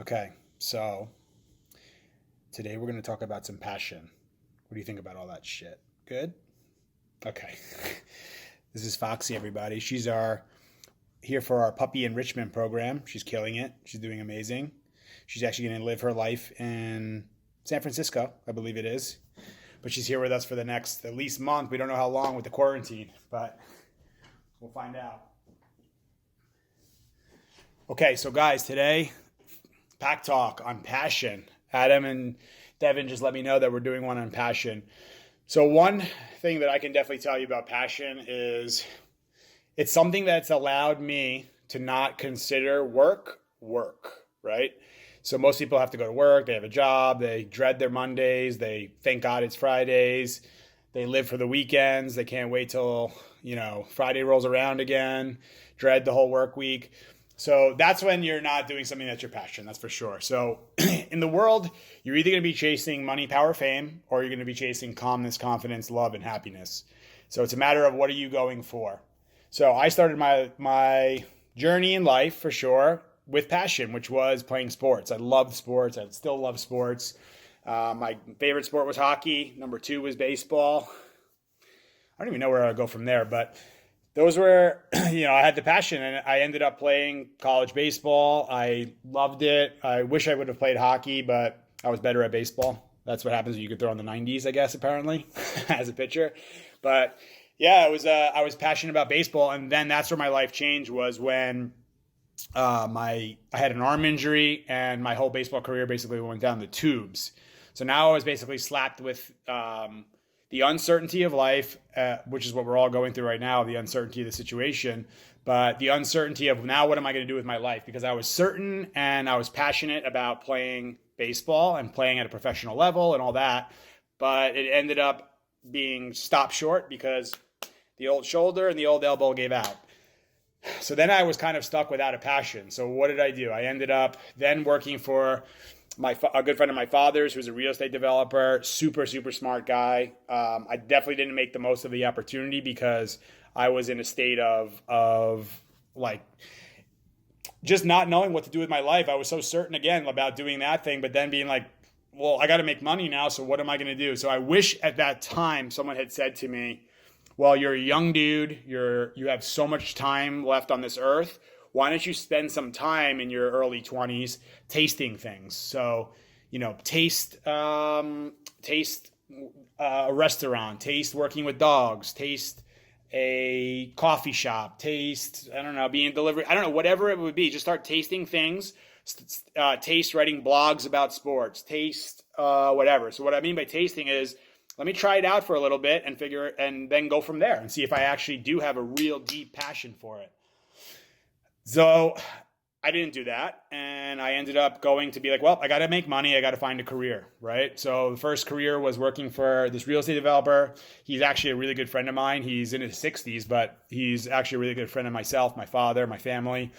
Okay, so today we're going to talk about some passion. What do you think about all that shit? Good? Okay. This is Foxy, everybody. She's our here for our puppy enrichment program. She's killing it. She's doing amazing. She's actually going to live her life in San Francisco, I believe it is. But she's here with us for the next at least month. We don't know how long with the quarantine, but we'll find out. Okay, so guys, today pack talk on passion. Adam and Devin just let me know that we're doing one on passion. So one thing that I can definitely tell you about passion is it's something that's allowed me to not consider work, right? So most people have to go to work, they have a job, they dread their Mondays, they thank God it's Fridays, they live for the weekends, they can't wait till, Friday rolls around again, dread the whole work week. So that's when you're not doing something that's your passion, that's for sure. So in the world, you're either going to be chasing money, power, fame, or you're going to be chasing calmness, confidence, love, and happiness. So it's a matter of what are you going for. So I started my journey in life, for sure, with passion, which was playing sports. I loved sports. I still love sports. My favorite sport was hockey. Number two was baseball. I don't even know where I'll go from there, but those were, I had the passion, and I ended up playing college baseball. I loved it. I wish I would have played hockey, but I was better at baseball. That's what happens when you could throw in the 90s, I guess, apparently, as a pitcher. But yeah, I was passionate about baseball, and then that's where my life changed was when I had an arm injury, and my whole baseball career basically went down the tubes. So now I was basically slapped with the uncertainty of life, which is what we're all going through right now, the uncertainty of the situation, but the uncertainty of now what am I going to do with my life? Because I was certain and I was passionate about playing baseball and playing at a professional level and all that, but it ended up being stopped short because the old shoulder and the old elbow gave out. So then I was kind of stuck without a passion. So what did I do? I ended up then working for a good friend of my father's, who's a real estate developer, super, super smart guy. I definitely didn't make the most of the opportunity because I was in a state of like just not knowing what to do with my life. I was so certain again about doing that thing, but then being like, well, I got to make money now. So what am I going to do? So I wish at that time someone had said to me, well, you're a young dude. You have so much time left on this earth. Why don't you spend some time in your early 20s tasting things? So, taste a restaurant, taste working with dogs, taste a coffee shop, taste, I don't know, being a delivery, I don't know, whatever it would be. Just start tasting things, taste writing blogs about sports, taste whatever. So what I mean by tasting is, let me try it out for a little bit and then go from there and see if I actually do have a real deep passion for it. So I didn't do that, and I ended up going to be like, well, I got to make money. I got to find a career, right? So the first career was working for this real estate developer. He's actually a really good friend of mine. He's in his 60s, but he's actually a really good friend of myself, my father, my family.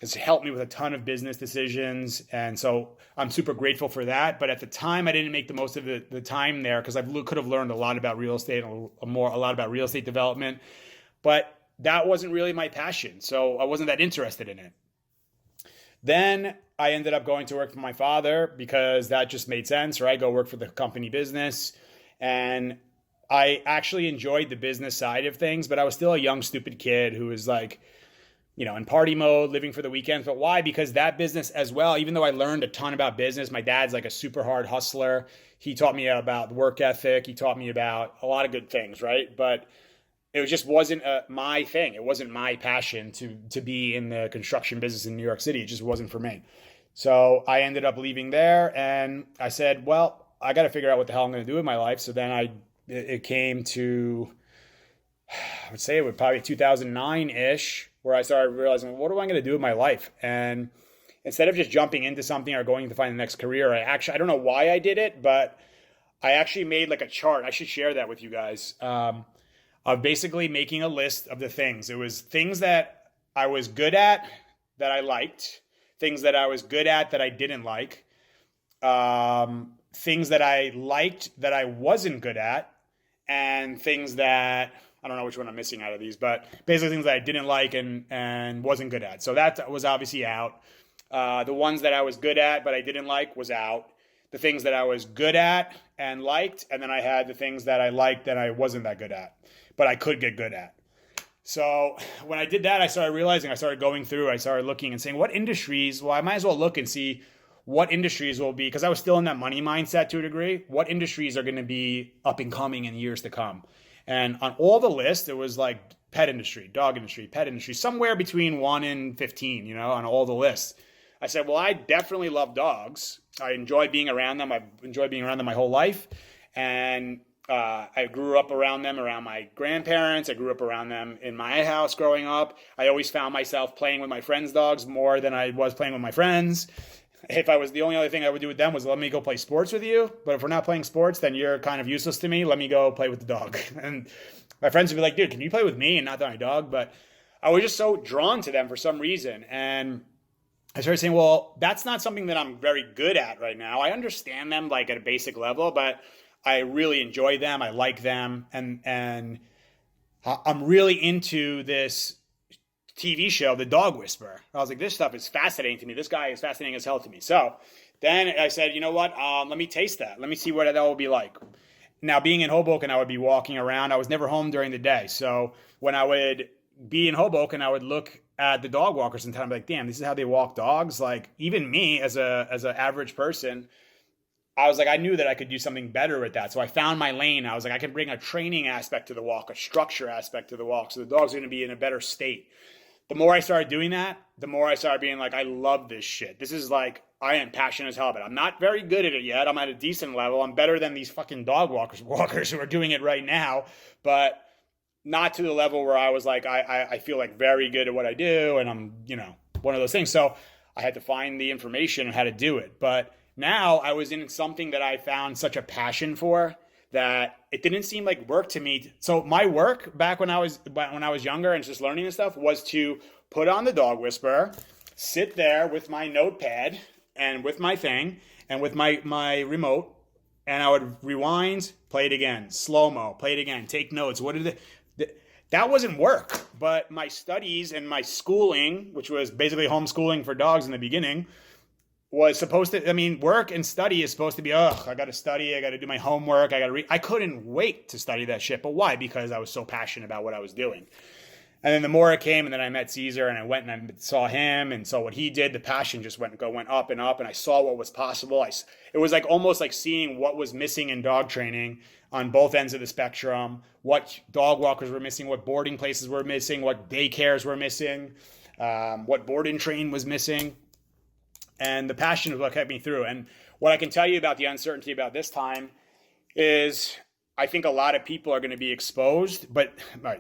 Has helped me with a ton of business decisions, and so I'm super grateful for that. But at the time, I didn't make the most of the time there because I could have learned a lot about real estate, a lot about real estate development, but that wasn't really my passion, so I wasn't that interested in it. Then I ended up going to work for my father because that just made sense, right? Go work for the company business, and I actually enjoyed the business side of things, but I was still a young, stupid kid who was like, in party mode, living for the weekends. But why? Because that business as well, even though I learned a ton about business, my dad's like a super hard hustler. He taught me about work ethic. He taught me about a lot of good things, right? But it just wasn't my thing. It wasn't my passion to be in the construction business in New York City. It just wasn't for me. So I ended up leaving there, and I said, well, I got to figure out what the hell I'm going to do with my life. So then it came to, I would say it was probably 2009-ish, where I started realizing, well, what am I going to do with my life? And instead of just jumping into something or going to find the next career, I don't know why I did it, but I actually made like a chart. I should share that with you guys. Of basically making a list of the things. It was things that I was good at that I liked, things that I was good at that I didn't like, things that I liked that I wasn't good at, and things that, I don't know which one I'm missing out of these, but basically things that I didn't like and wasn't good at. So that was obviously out. The ones that I was good at but I didn't like was out. The things that I was good at and liked, and then I had the things that I liked that I wasn't that good at, but I could get good at. So when I did that, I started realizing, I started going through, I started looking and saying, what industries, well, I might as well look and see what industries will be, because I was still in that money mindset to a degree, what industries are going to be up and coming in years to come. And on all the lists, it was like pet industry, dog industry, pet industry, somewhere between 1 and 15, on all the lists. I said, well, I definitely love dogs. I enjoy being around them. I've enjoyed being around them my whole life. And I grew up around them, around my grandparents. I grew up around them in my house growing up. I always found myself playing with my friends' dogs more than I was playing with my friends. If I was, the only other thing I would do with them was let me go play sports with you. But if we're not playing sports, then you're kind of useless to me. Let me go play with the dog. And my friends would be like, dude, can you play with me and not my dog? But I was just so drawn to them for some reason. And I started saying, well, that's not something that I'm very good at right now. I understand them like at a basic level, but I really enjoy them. I like them. And I'm really into this TV show, The Dog Whisperer. I was like, this stuff is fascinating to me. This guy is fascinating as hell to me. So then I said, you know what? Let me taste that. Let me see what that will be like. Now, being in Hoboken, I would be walking around. I was never home during the day. So when I would be in Hoboken, I would look at the dog walkers and tell them, like, damn, this is how they walk dogs. Like, even me as an average person, I was like, I knew that I could do something better with that. So I found my lane. I was like, I can bring a training aspect to the walk, a structure aspect to the walk. So the dog's going to be in a better state. The more I started doing that, the more I started being like, I love this shit. This is like, I am passionate as hell about it. I'm not very good at it yet. I'm at a decent level. I'm better than these fucking dog walkers who are doing it right now, but not to the level where I was like, I feel like very good at what I do. And I'm, one of those things. So I had to find the information on how to do it. But now I was in something that I found such a passion for that it didn't seem like work to me. So my work back when I was younger and just learning this stuff was to put on the Dog Whisperer, sit there with my notepad and with my thing and with my remote, and I would rewind, play it again, slow-mo, play it again, take notes. That wasn't work, but my studies and my schooling, which was basically homeschooling for dogs in the beginning, was supposed to, work and study is supposed to be, I got to study, I got to do my homework, I got to read. I couldn't wait to study that shit. But why? Because I was so passionate about what I was doing. And then the more it came, and then I met Caesar, and I went and I saw him and saw what he did, the passion just went up and up, and I saw what was possible. It was like almost like seeing what was missing in dog training on both ends of the spectrum, what dog walkers were missing, what boarding places were missing, what daycares were missing, what board and train was missing. And the passion is what kept me through. And what I can tell you about the uncertainty about this time is I think a lot of people are going to be exposed.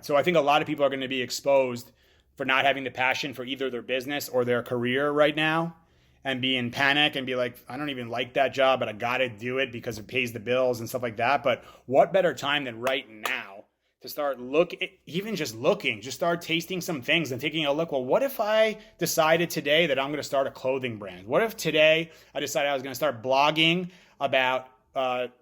So I think a lot of people are going to be exposed for not having the passion for either their business or their career right now and be in panic and be like, I don't even like that job, but I got to do it because it pays the bills and stuff like that. But what better time than right now to start just start tasting some things and taking a look. Well, what if I decided today that I'm going to start a clothing brand? What if today I decided I was going to start blogging about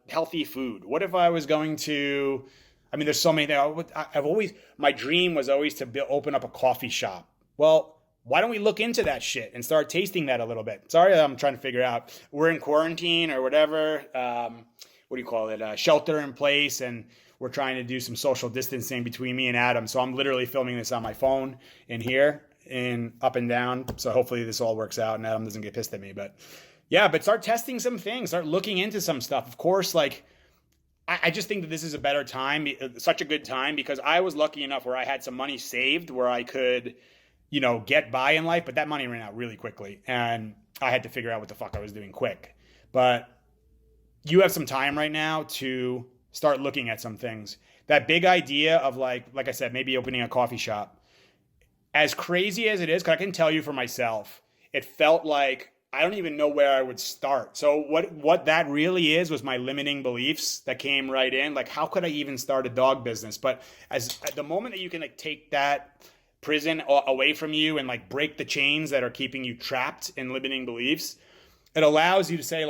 healthy food? What if I was going to, there's so many things. My dream was always to open up a coffee shop. Well, why don't we look into that shit and start tasting that a little bit? Sorry, I'm trying to figure out. We're in quarantine or whatever. What do you call it? Shelter in place, and we're trying to do some social distancing between me and Adam. So I'm literally filming this on my phone in here and up and down. So hopefully this all works out and Adam doesn't get pissed at me. But start testing some things, start looking into some stuff. Of course, I just think that this is a better time, such a good time, because I was lucky enough where I had some money saved where I could, get by in life. But that money ran out really quickly and I had to figure out what the fuck I was doing quick. But you have some time right now to start looking at some things. That big idea of like I said, maybe opening a coffee shop, as crazy as it is, because I can tell you for myself, it felt like I don't even know where I would start. So what that really is was my limiting beliefs that came right in. Like, how could I even start a dog business? But at the moment that you can take that prison away from you and break the chains that are keeping you trapped in limiting beliefs, it allows you to say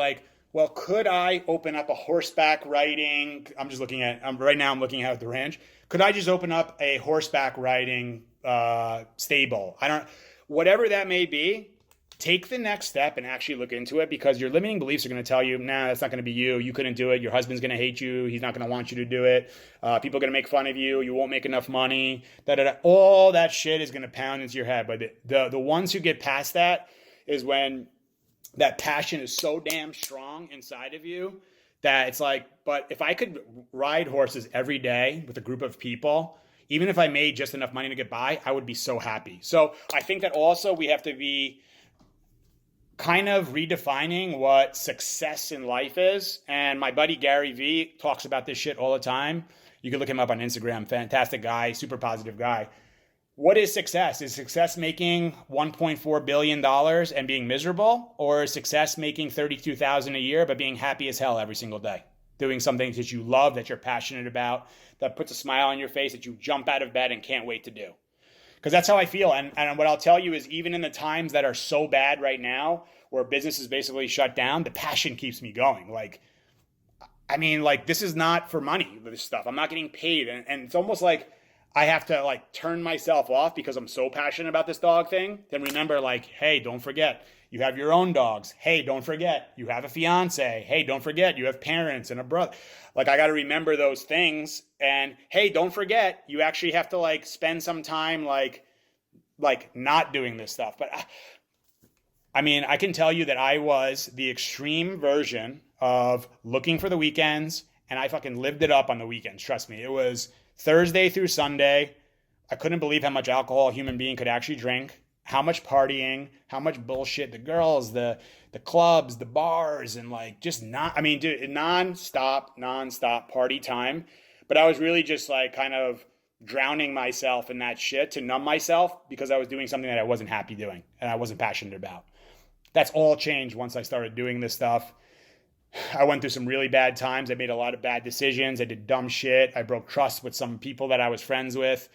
well, could I open up a horseback riding? Right now I'm looking at the ranch. Could I just open up a horseback riding stable? Whatever that may be. take the next step and actually look into it, because your limiting beliefs are going to tell you, nah, that's not going to be you. You couldn't do it. Your husband's going to hate you. He's not going to want you to do it. People are going to make fun of you. You won't make enough money. All that shit is going to pound into your head. But the ones who get past that is when that passion is so damn strong inside of you that it's like, but if I could ride horses every day with a group of people, even if I made just enough money to get by, I would be so happy. So I think that also we have to be kind of redefining what success in life is. And my buddy Gary Vee talks about this shit all the time. You can look him up on Instagram. Fantastic guy, super positive guy. What is success? Is success making $1.4 billion and being miserable? Or is success making $32,000 a year but being happy as hell every single day? Doing something that you love, that you're passionate about, that puts a smile on your face, that you jump out of bed and can't wait to do. Because that's how I feel. And what I'll tell you is, even in the times that are so bad right now, where business is basically shut down, the passion keeps me going. This is not for money, this stuff. I'm not getting paid. And it's almost like I have to turn myself off because I'm so passionate about this dog thing. Then remember, hey, don't forget, you have your own dogs. Hey, don't forget, you have a fiance. Hey, don't forget, you have parents and a brother. I got to remember those things. And hey, don't forget, you actually have to spend some time not doing this stuff. But I can tell you that I was the extreme version of looking for the weekends, and I fucking lived it up on the weekends. Trust me, it was Thursday through Sunday. I couldn't believe how much alcohol a human being could actually drink, how much partying, how much bullshit, the girls, the clubs, the bars, and nonstop party time. But I was really just kind of drowning myself in that shit to numb myself, because I was doing something that I wasn't happy doing and I wasn't passionate about. That's all changed once I started doing this stuff. I went through some really bad times. I made a lot of bad decisions. I did dumb shit. I broke trust with some people that I was friends with.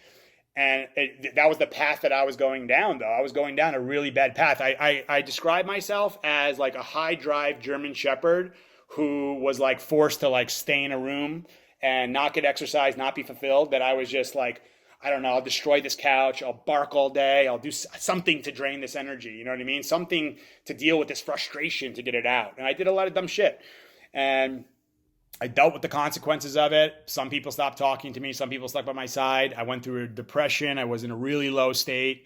And that was the path that I was going down, though. I was going down a really bad path. I describe myself as a high drive German Shepherd who was forced to stay in a room and not get exercise, not be fulfilled. That I was just I don't know, I'll destroy this couch. I'll bark all day. I'll do something to drain this energy. You know what I mean? Something to deal with this frustration, to get it out. And I did a lot of dumb shit. And I dealt with the consequences of it. Some people stopped talking to me. Some people stuck by my side. I went through a depression. I was in a really low state.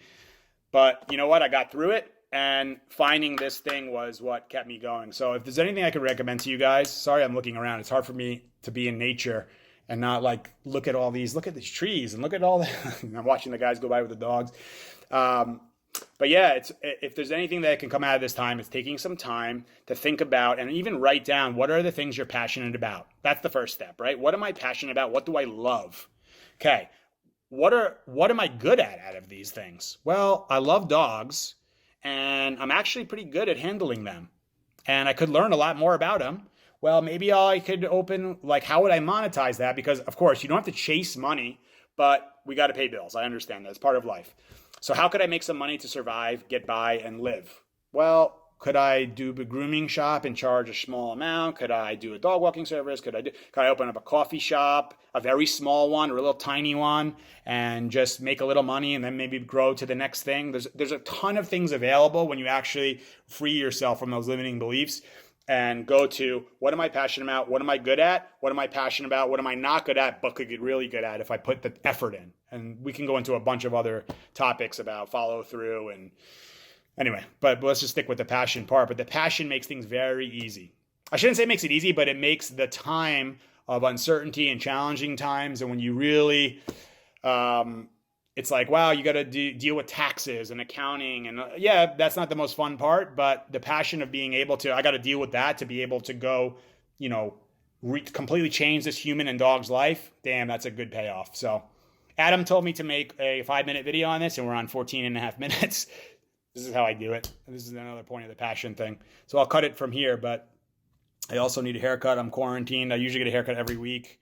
But you know what? I got through it. And finding this thing was what kept me going. So if there's anything I could recommend to you guys, sorry I'm looking around. It's hard for me to be in nature and not look at these trees and look at all that. I'm watching the guys go by with the dogs. But yeah, if there's anything that can come out of this time, it's taking some time to think about and even write down, what are the things you're passionate about? That's the first step, right? What am I passionate about? What do I love? Okay. What am I good at out of these things? Well, I love dogs, and I'm actually pretty good at handling them, and I could learn a lot more about them. Well, maybe I could open, how would I monetize that? Because, of course, you don't have to chase money, but we got to pay bills. I understand that. It's part of life. So how could I make some money to survive, get by, and live? Well, could I do a grooming shop and charge a small amount? Could I do a dog walking service? Could I open up a coffee shop, a very small one or a little tiny one, and just make a little money and then maybe grow to the next thing? There's a ton of things available when you actually free yourself from those limiting beliefs and go to, what am I passionate about? What am I good at? What am I passionate about? What am I not good at, but could get really good at if I put the effort in? And we can go into a bunch of other topics about follow through and anyway, but let's just stick with the passion part. But the passion makes things very easy. I shouldn't say it makes it easy, but it makes the time of uncertainty and challenging times. And when you really, it's wow, you got to deal with taxes and accounting. And yeah, that's not the most fun part, but the passion of being able to, I got to deal with that to be able to go, completely change this human and dog's life. Damn, that's a good payoff. So Adam told me to make a 5-minute video on this, and we're on 14 and a half minutes. This is how I do it. This is another point of the passion thing. So I'll cut it from here, but I also need a haircut. I'm quarantined. I usually get a haircut every week,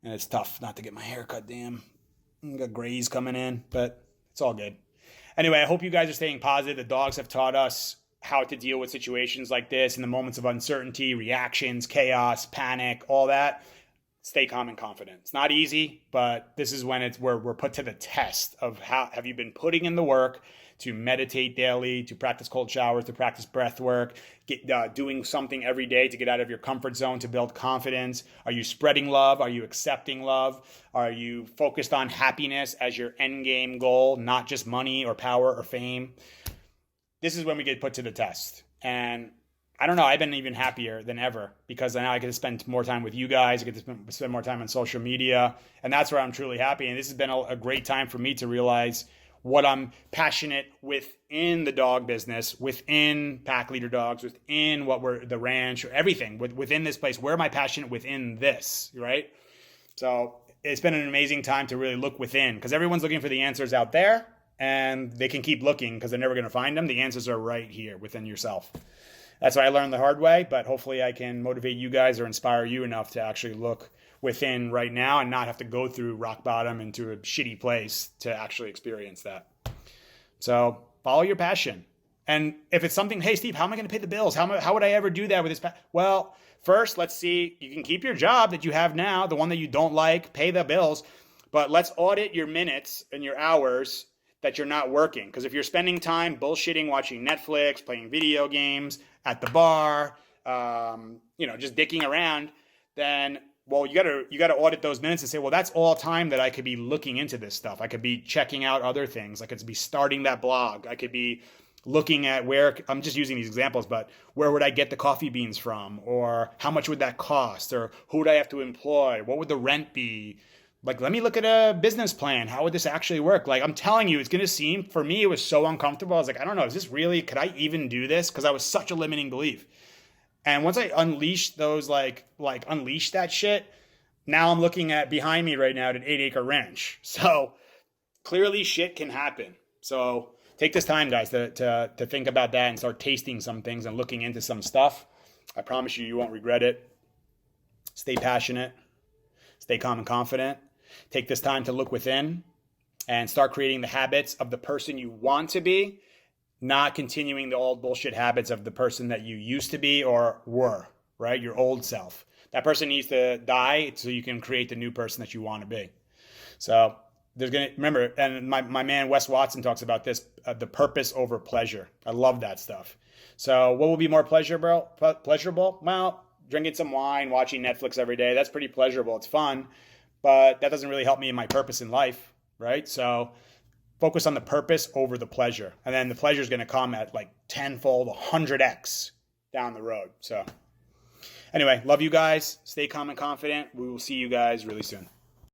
and it's tough not to get my haircut, damn. I got grays coming in, but it's all good. Anyway, I hope you guys are staying positive. The dogs have taught us how to deal with situations like this in the moments of uncertainty, reactions, chaos, panic, all that. Stay calm and confident. It's not easy, but this is when we're put to the test of how have you been putting in the work to meditate daily, to practice cold showers, to practice breath work, doing something every day to get out of your comfort zone, to build confidence? Are you spreading love? Are you accepting love? Are you focused on happiness as your end game goal, not just money or power or fame? This is when we get put to the test. And I don't know, I've been even happier than ever because now I get to spend more time with you guys. I get to spend more time on social media. And that's where I'm truly happy. And this has been a great time for me to realize what I'm passionate within the dog business, within Pack Leader Dogs, within what we're the ranch, everything within this place. Where am I passionate within this, right? So it's been an amazing time to really look within because everyone's looking for the answers out there and they can keep looking because they're never going to find them. The answers are right here within yourself. That's what I learned the hard way, but hopefully I can motivate you guys or inspire you enough to actually look within right now and not have to go through rock bottom into a shitty place to actually experience that. So follow your passion. And if it's something, hey, Steve, how am I going to pay the bills? How would I ever do that with this? Well, first, let's see. You can keep your job that you have now, the one that you don't like, pay the bills, but let's audit your minutes and your hours that you're not working. Because if you're spending time bullshitting, watching Netflix, playing video games, at the bar, just dicking around, then, well, you gotta audit those minutes and say, well, that's all time that I could be looking into this stuff. I could be checking out other things. I could be starting that blog. I could be looking at where, I'm just using these examples, but where would I get the coffee beans from? Or how much would that cost? Or who would I have to employ? What would the rent be? Like, let me look at a business plan. How would this actually work? Like, I'm telling you, it's going to seem, for me, it was so uncomfortable. I was like, I don't know, is this really, could I even do this? Because I was such a limiting belief. And once I unleashed those, unleashed that shit, now I'm looking at behind me right now at an 8-acre ranch. So clearly shit can happen. So take this time, guys, to think about that and start tasting some things and looking into some stuff. I promise you, you won't regret it. Stay passionate. Stay calm and confident. Take this time to look within and start creating the habits of the person you want to be, not continuing the old bullshit habits of the person that you used to be or were, right? Your old self. That person needs to die so you can create the new person that you want to be. So remember, and my man Wes Watson talks about this, the purpose over pleasure. I love that stuff. So what will be more pleasurable? Well, drinking some wine, watching Netflix every day, that's pretty pleasurable. It's fun, but that doesn't really help me in my purpose in life, right? So focus on the purpose over the pleasure. And then the pleasure is going to come at like tenfold, 100x down the road. So anyway, love you guys. Stay calm and confident. We will see you guys really soon.